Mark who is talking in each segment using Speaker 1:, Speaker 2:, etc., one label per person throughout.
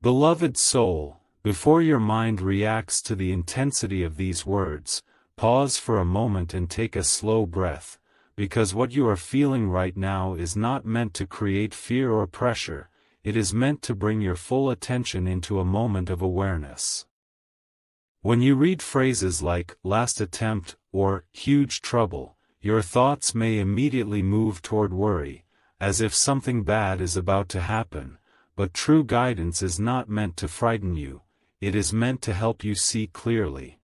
Speaker 1: Beloved soul, before your mind reacts to the intensity of these words, pause for a moment and take a slow breath, because what you are feeling right now is not meant to create fear or pressure, it is meant to bring your full attention into a moment of awareness. When you read phrases like last attempt or huge trouble, your thoughts may immediately move toward worry, as if something bad is about to happen, but true guidance is not meant to frighten you, it is meant to help you see clearly.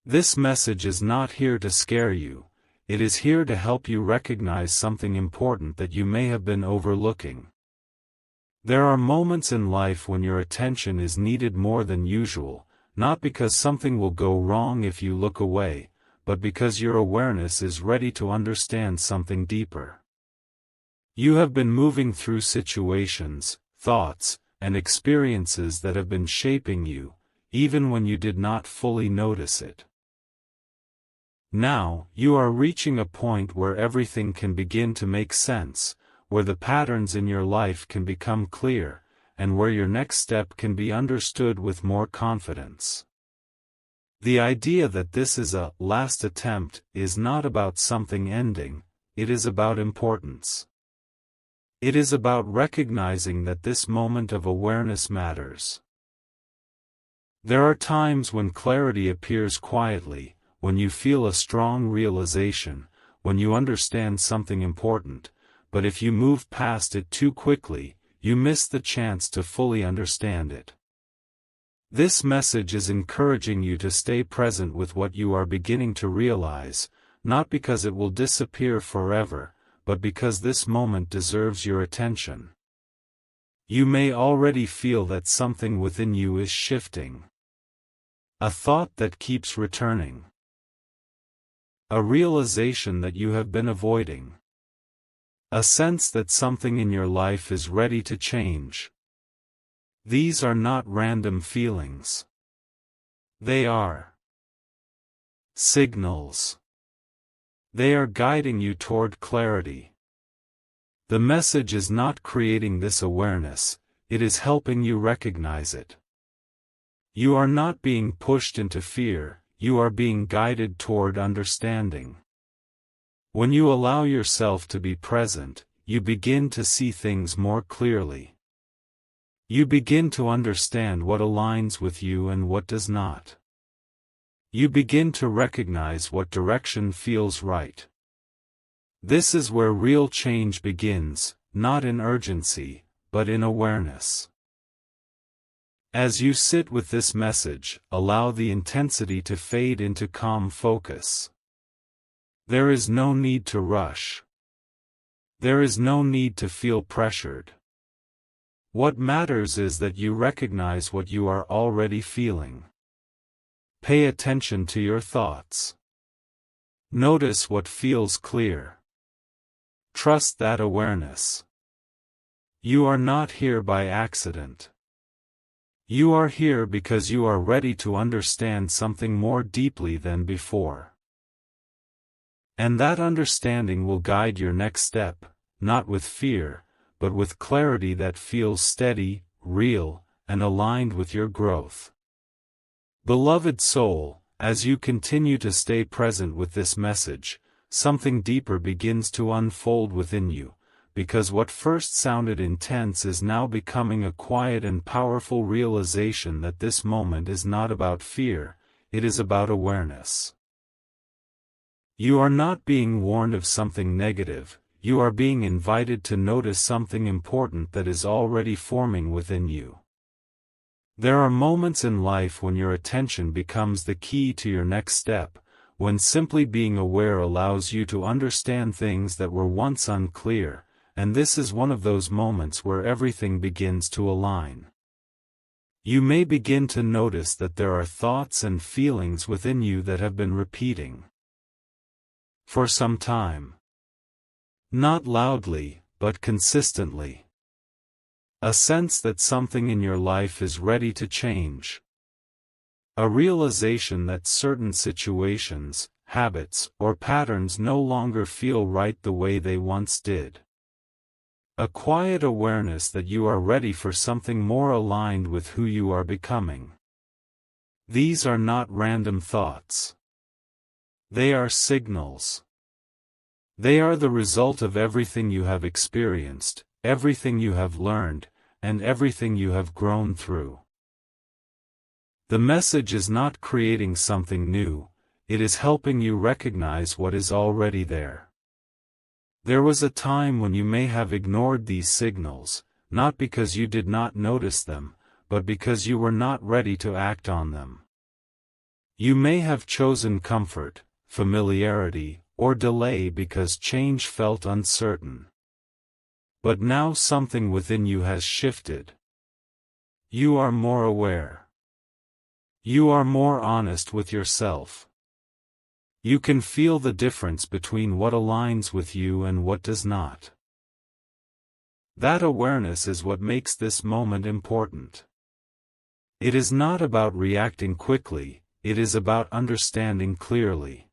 Speaker 1: This message is not here to scare you, it is here to help you recognize something important that you may have been overlooking. There are moments in life when your attention is needed more than usual, not because something will go wrong if you look away, but because your awareness is ready to understand something deeper. You have been moving through situations, thoughts, and experiences that have been shaping you, even when you did not fully notice it. Now, you are reaching a point where everything can begin to make sense, where the patterns in your life can become clear, and where your next step can be understood with more confidence. The idea that this is a last attempt is not about something ending, it is about importance. It is about recognizing that this moment of awareness matters. There are times when clarity appears quietly, when you feel a strong realization, when you understand something important, but if you move past it too quickly, you miss the chance to fully understand it. This message is encouraging you to stay present with what you are beginning to realize, not because it will disappear forever, but because this moment deserves your attention. You may already feel that something within you is shifting. A thought that keeps returning. A realization that you have been avoiding. A sense that something in your life is ready to change. These are not random feelings. They are signals. They are guiding you toward clarity. The message is not creating this awareness, it is helping you recognize it. You are not being pushed into fear, you are being guided toward understanding. When you allow yourself to be present, you begin to see things more clearly. You begin to understand what aligns with you and what does not. You begin to recognize what direction feels right. This is where real change begins, not in urgency, but in awareness. As you sit with this message, allow the intensity to fade into calm focus. There is no need to rush. There is no need to feel pressured. What matters is that you recognize what you are already feeling. Pay attention to your thoughts. Notice what feels clear. Trust that awareness. You are not here by accident. You are here because you are ready to understand something more deeply than before. And that understanding will guide your next step, not with fear, but with clarity that feels steady, real, and aligned with your growth. Beloved soul, as you continue to stay present with this message, something deeper begins to unfold within you, because what first sounded intense is now becoming a quiet and powerful realization that this moment is not about fear, it is about awareness. You are not being warned of something negative, you are being invited to notice something important that is already forming within you. There are moments in life when your attention becomes the key to your next step, when simply being aware allows you to understand things that were once unclear, and this is one of those moments where everything begins to align. You may begin to notice that there are thoughts and feelings within you that have been repeating for some time. Not loudly, but consistently. A sense that something in your life is ready to change. A realization that certain situations, habits, or patterns no longer feel right the way they once did. A quiet awareness that you are ready for something more aligned with who you are becoming. These are not random thoughts. They are signals. They are the result of everything you have experienced, everything you have learned, and everything you have grown through. The message is not creating something new, it is helping you recognize what is already there. There was a time when you may have ignored these signals, not because you did not notice them, but because you were not ready to act on them. You may have chosen comfort, familiarity, or delay because change felt uncertain. But now something within you has shifted. You are more aware. You are more honest with yourself. You can feel the difference between what aligns with you and what does not. That awareness is what makes this moment important. It is not about reacting quickly, it is about understanding clearly.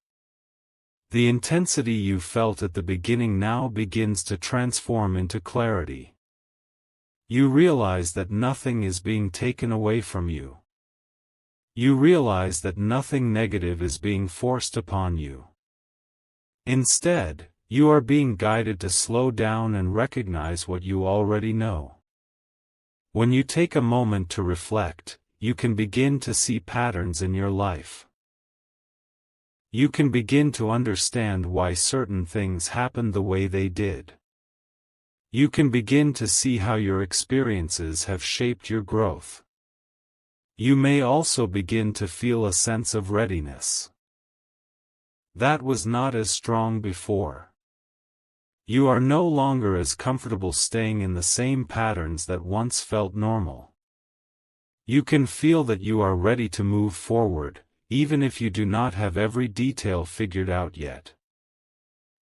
Speaker 1: The intensity you felt at the beginning now begins to transform into clarity. You realize that nothing is being taken away from you. You realize that nothing negative is being forced upon you. Instead, you are being guided to slow down and recognize what you already know. When you take a moment to reflect, you can begin to see patterns in your life. You can begin to understand why certain things happened the way they did. You can begin to see how your experiences have shaped your growth. You may also begin to feel a sense of readiness. That was not as strong before. You are no longer as comfortable staying in the same patterns that once felt normal. You can feel that you are ready to move forward, even if you do not have every detail figured out yet.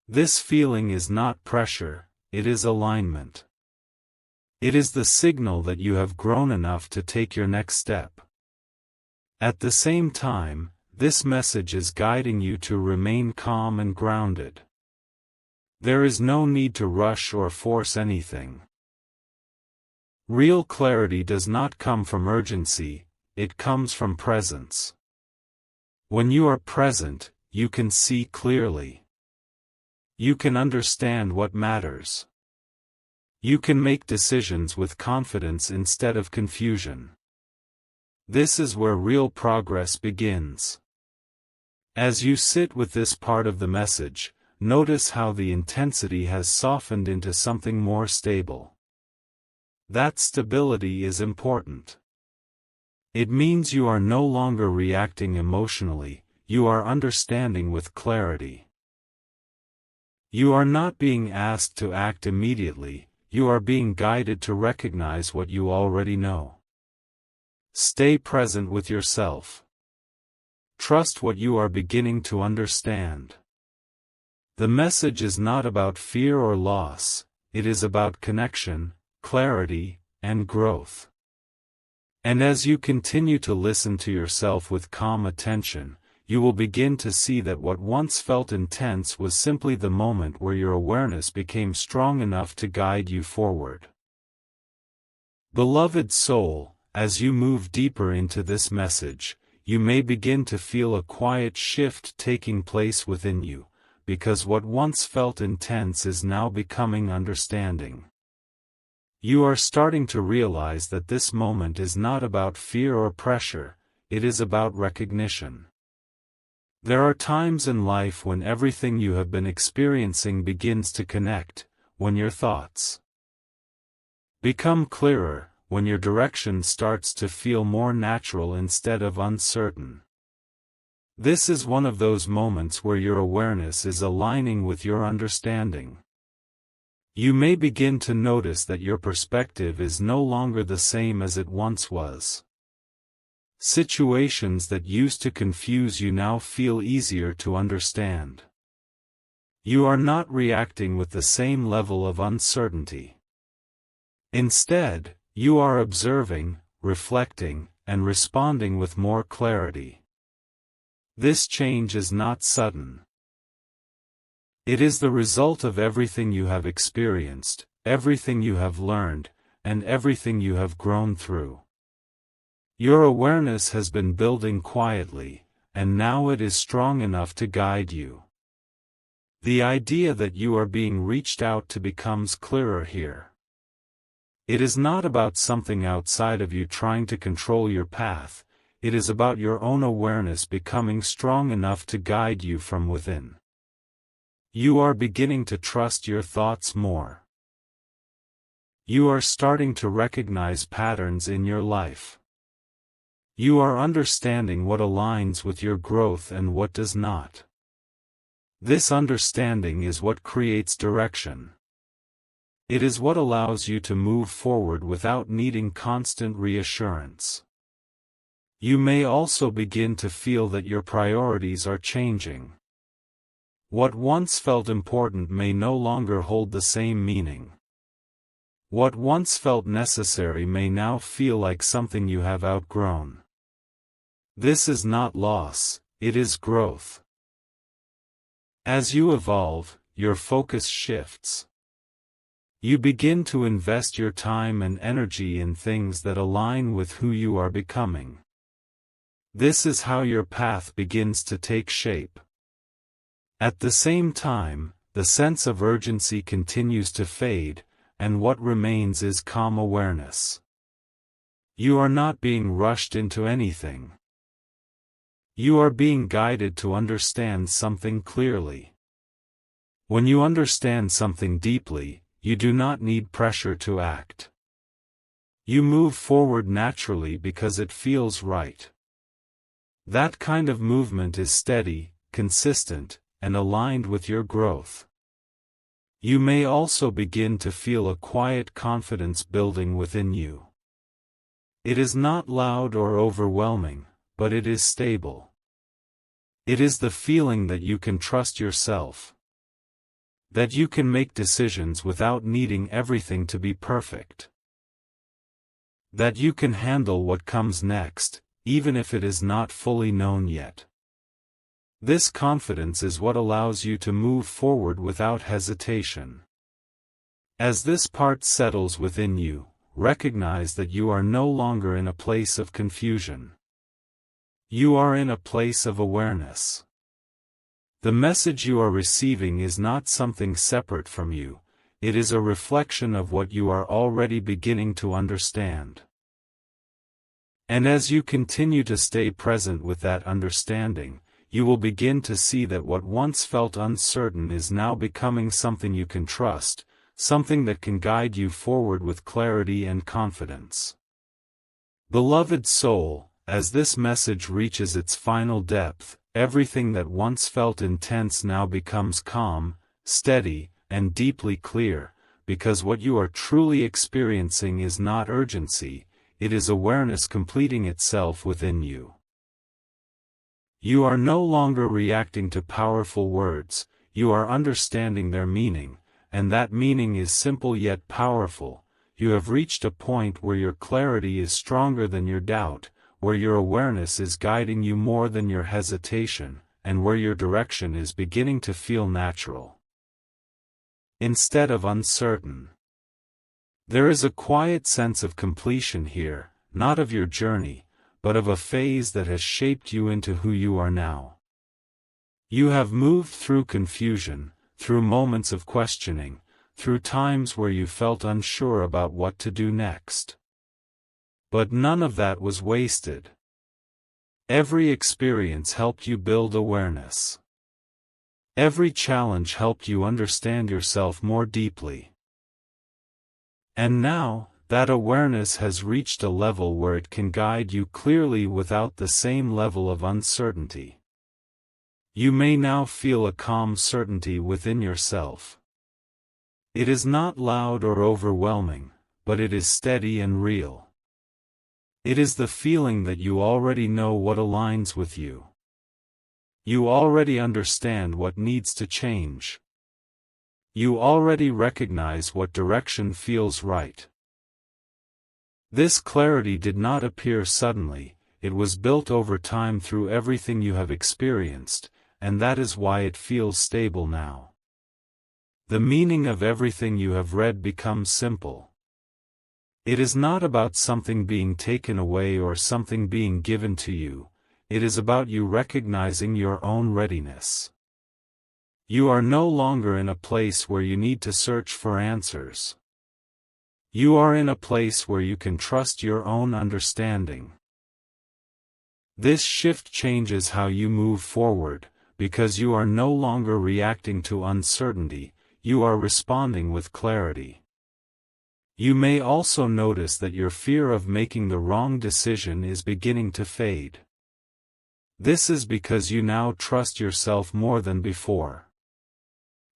Speaker 1: This feeling is not pressure, it is alignment. It is the signal that you have grown enough to take your next step. At the same time, this message is guiding you to remain calm and grounded. There is no need to rush or force anything. Real clarity does not come from urgency, it comes from presence. When you are present, you can see clearly. You can understand what matters. You can make decisions with confidence instead of confusion. This is where real progress begins. As you sit with this part of the message, notice how the intensity has softened into something more stable. That stability is important. It means you are no longer reacting emotionally, you are understanding with clarity. You are not being asked to act immediately, you are being guided to recognize what you already know. Stay present with yourself. Trust what you are beginning to understand. The message is not about fear or loss, it is about connection, clarity, and growth. And as you continue to listen to yourself with calm attention, you will begin to see that what once felt intense was simply the moment where your awareness became strong enough to guide you forward. Beloved soul, as you move deeper into this message, you may begin to feel a quiet shift taking place within you, because what once felt intense is now becoming understanding. You are starting to realize that this moment is not about fear or pressure, it is about recognition. There are times in life when everything you have been experiencing begins to connect, when your thoughts become clearer, when your direction starts to feel more natural instead of uncertain. This is one of those moments where your awareness is aligning with your understanding. You may begin to notice that your perspective is no longer the same as it once was. Situations that used to confuse you now feel easier to understand. You are not reacting with the same level of uncertainty. Instead, you are observing, reflecting, and responding with more clarity. This change is not sudden. It is the result of everything you have experienced, everything you have learned, and everything you have grown through. Your awareness has been building quietly, and now it is strong enough to guide you. The idea that you are being reached out to becomes clearer here. It is not about something outside of you trying to control your path, it is about your own awareness becoming strong enough to guide you from within. You are beginning to trust your thoughts more. You are starting to recognize patterns in your life. You are understanding what aligns with your growth and what does not. This understanding is what creates direction. It is what allows you to move forward without needing constant reassurance. You may also begin to feel that your priorities are changing. What once felt important may no longer hold the same meaning. What once felt necessary may now feel like something you have outgrown. This is not loss, it is growth. As you evolve, your focus shifts. You begin to invest your time and energy in things that align with who you are becoming. This is how your path begins to take shape. At the same time, the sense of urgency continues to fade, and what remains is calm awareness. You are not being rushed into anything. You are being guided to understand something clearly. When you understand something deeply, you do not need pressure to act. You move forward naturally because it feels right. That kind of movement is steady, consistent, and aligned with your growth. You may also begin to feel a quiet confidence building within you. It is not loud or overwhelming, but it is stable. It is the feeling that you can trust yourself. That you can make decisions without needing everything to be perfect. That you can handle what comes next, even if it is not fully known yet. This confidence is what allows you to move forward without hesitation. As this part settles within you, recognize that you are no longer in a place of confusion. You are in a place of awareness. The message you are receiving is not something separate from you, it is a reflection of what you are already beginning to understand. And as you continue to stay present with that understanding, you will begin to see that what once felt uncertain is now becoming something you can trust, something that can guide you forward with clarity and confidence. Beloved soul, as this message reaches its final depth, everything that once felt intense now becomes calm, steady, and deeply clear, because what you are truly experiencing is not urgency, it is awareness completing itself within you. You are no longer reacting to powerful words, you are understanding their meaning, and that meaning is simple yet powerful. You have reached a point where your clarity is stronger than your doubt, where your awareness is guiding you more than your hesitation, and where your direction is beginning to feel natural, instead of uncertain. There is a quiet sense of completion here, not of your journey, but of a phase that has shaped you into who you are now. You have moved through confusion, through moments of questioning, through times where you felt unsure about what to do next. But none of that was wasted. Every experience helped you build awareness. Every challenge helped you understand yourself more deeply. And now, that awareness has reached a level where it can guide you clearly without the same level of uncertainty. You may now feel a calm certainty within yourself. It is not loud or overwhelming, but it is steady and real. It is the feeling that you already know what aligns with you. You already understand what needs to change. You already recognize what direction feels right. This clarity did not appear suddenly, it was built over time through everything you have experienced, and that is why it feels stable now. The meaning of everything you have read becomes simple. It is not about something being taken away or something being given to you, it is about you recognizing your own readiness. You are no longer in a place where you need to search for answers. You are in a place where you can trust your own understanding. This shift changes how you move forward, because you are no longer reacting to uncertainty, you are responding with clarity. You may also notice that your fear of making the wrong decision is beginning to fade. This is because you now trust yourself more than before.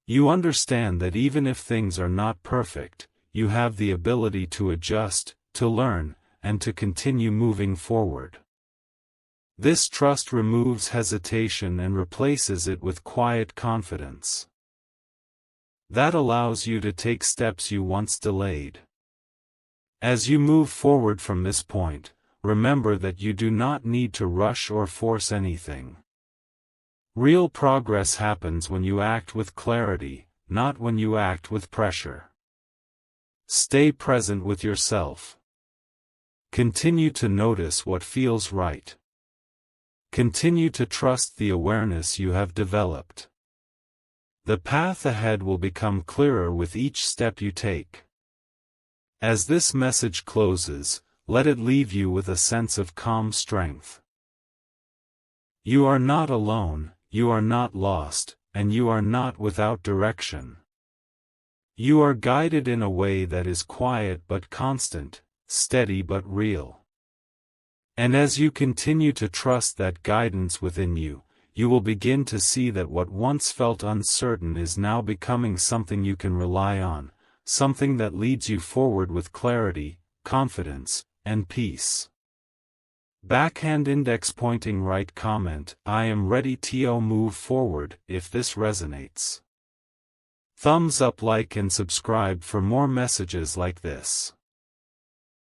Speaker 1: You understand that even if things are not perfect, you have the ability to adjust, to learn, and to continue moving forward. This trust removes hesitation and replaces it with quiet confidence. That allows you to take steps you once delayed. As you move forward from this point, remember that you do not need to rush or force anything. Real progress happens when you act with clarity, not when you act with pressure. Stay present with yourself. Continue to notice what feels right. Continue to trust the awareness you have developed. The path ahead will become clearer with each step you take. As this message closes, let it leave you with a sense of calm strength. You are not alone, you are not lost, and you are not without direction. You are guided in a way that is quiet but constant, steady but real. And as you continue to trust that guidance within you, you will begin to see that what once felt uncertain is now becoming something you can rely on, something that leads you forward with clarity, confidence, and peace. Backhand index pointing right comment, I am ready to move forward, if this resonates. Thumbs up, like and subscribe for more messages like this.